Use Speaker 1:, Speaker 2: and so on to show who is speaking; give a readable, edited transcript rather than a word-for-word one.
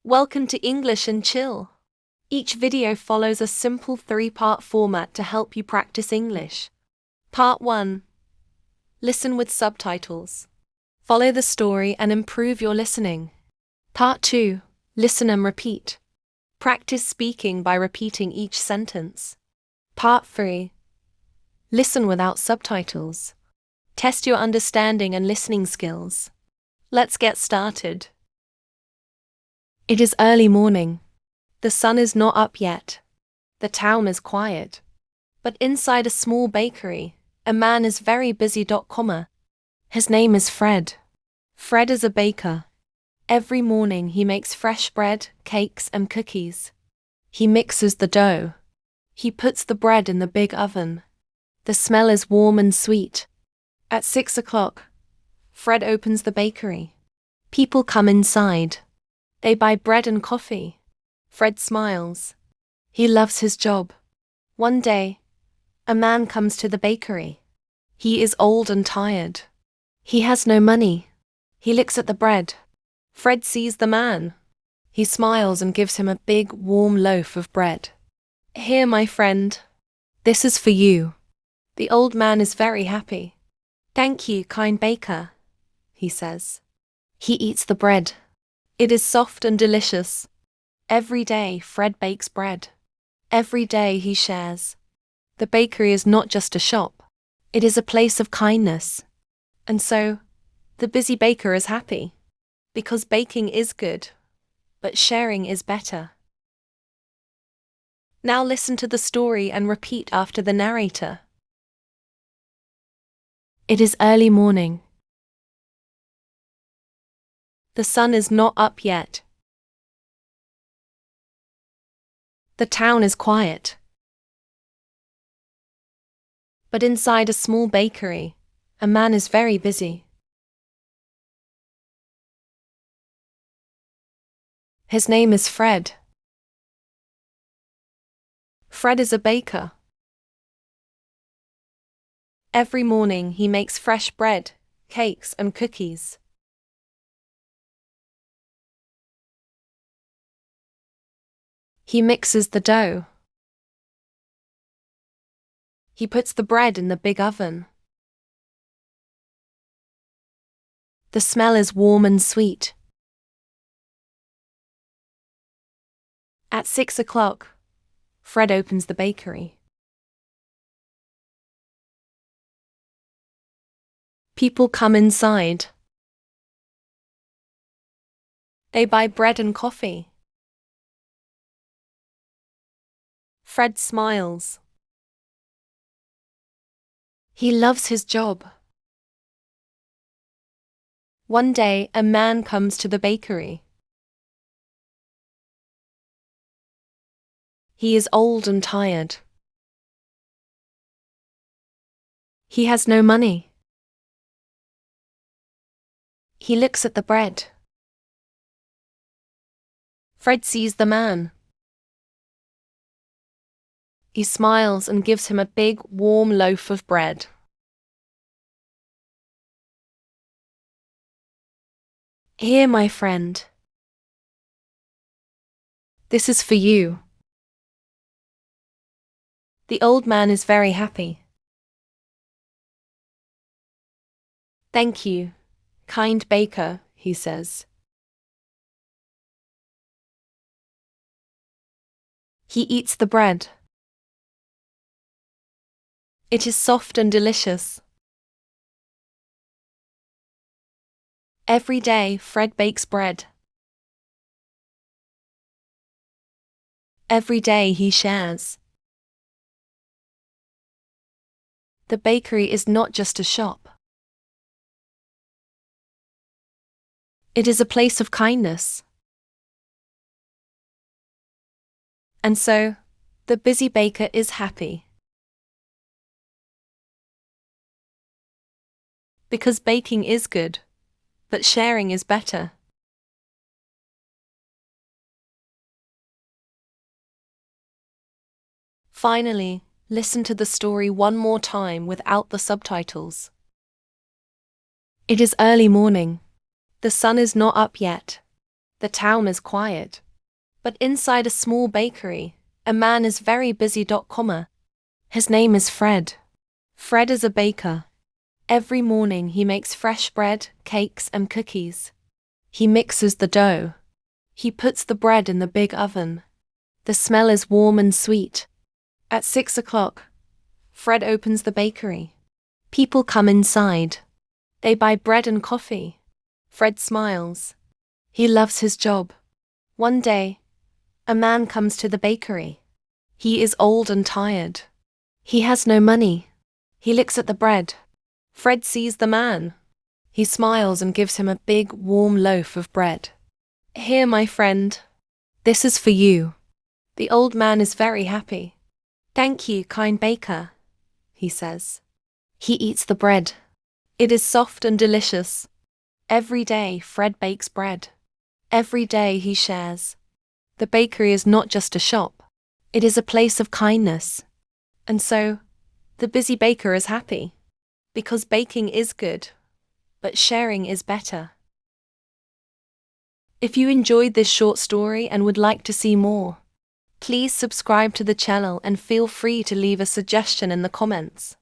Speaker 1: Welcome to English and Chill. Each video follows a simple 3-part format to help you practice English. Part 1. Listen with subtitles. Follow the story and improve your listening. Part 2. Listen and repeat. Practice speaking by repeating each sentence. Part 3. Listen without subtitles. Test your understanding and listening skills. Let's get started. It is early morning. The sun is not up yet. The town is quiet. But inside a small bakery, a man is very busy. His name is Fred. Fred is a baker. Every morning he makes fresh bread, cakes, and cookies. He mixes the dough. He puts the bread in the big oven. The smell is warm and sweet. At 6 o'clock, Fred opens the bakery. People come inside. They buy bread and coffee. Fred smiles. He loves his job. One day, a man comes to the bakery. He is old and tired. He has no money. He looks at the bread. Fred sees the man. He smiles and gives him a big, warm loaf of bread. "Here, my friend. This is for you." The old man is very happy. "Thank you, kind baker," he says. He eats the bread. It is soft and delicious. Every day, Fred bakes bread. Every day he shares. The bakery is not just a shop. It is a place of kindness. And so, the busy baker is happy. Because baking is good, but sharing is better. Now listen to the story and repeat after the narrator. It is early morning. The sun is not up yet. The town is quiet. But inside a small bakery, a man is very busy. His name is Fred. Fred is a baker. Every morning he makes fresh bread, cakes, and cookies. He mixes the dough. He puts the bread in the big oven. The smell is warm and sweet. At 6 o'clock, Fred opens the bakery. People come inside. They buy bread and coffee. Fred smiles. He loves his job. One day, a man comes to the bakery. He is old and tired. He has no money. He looks at the bread. Fred sees the man. He smiles and gives him a big, warm loaf of bread. "Here, my friend. This is for you." The old man is very happy. "Thank you, kind baker," he says. He eats the bread. It is soft and delicious. Every day, Fred bakes bread. Every day he shares. The bakery is not just a shop. It is a place of kindness. And so, the busy baker is happy. Because baking is good, but sharing is better. Finally, listen to the story one more time without the subtitles. It is early morning. The sun is not up yet. The town is quiet. But inside a small bakery, a man is very busy. His name is Fred. Fred is a baker. Every morning he makes fresh bread, cakes, and cookies. He mixes the dough. He puts the bread in the big oven. The smell is warm and sweet. At 6 o'clock, Fred opens the bakery. People come inside. They buy bread and coffee. Fred smiles. He loves his job. One day, a man comes to the bakery. He is old and tired. He has no money. He looks at the bread. Fred sees the man. He smiles and gives him a big, warm loaf of bread. Here, my friend. This is for you. The old man is very happy. Thank you, kind baker, he says. He eats the bread. It is soft and delicious. Every day, Fred bakes bread. Every day he shares. The bakery is not just a shop. It is a place of kindness. And so, the busy baker is happy. Because baking is good, but sharing is better. If you enjoyed this short story and would like to see more, please subscribe to the channel and feel free to leave a suggestion in the comments.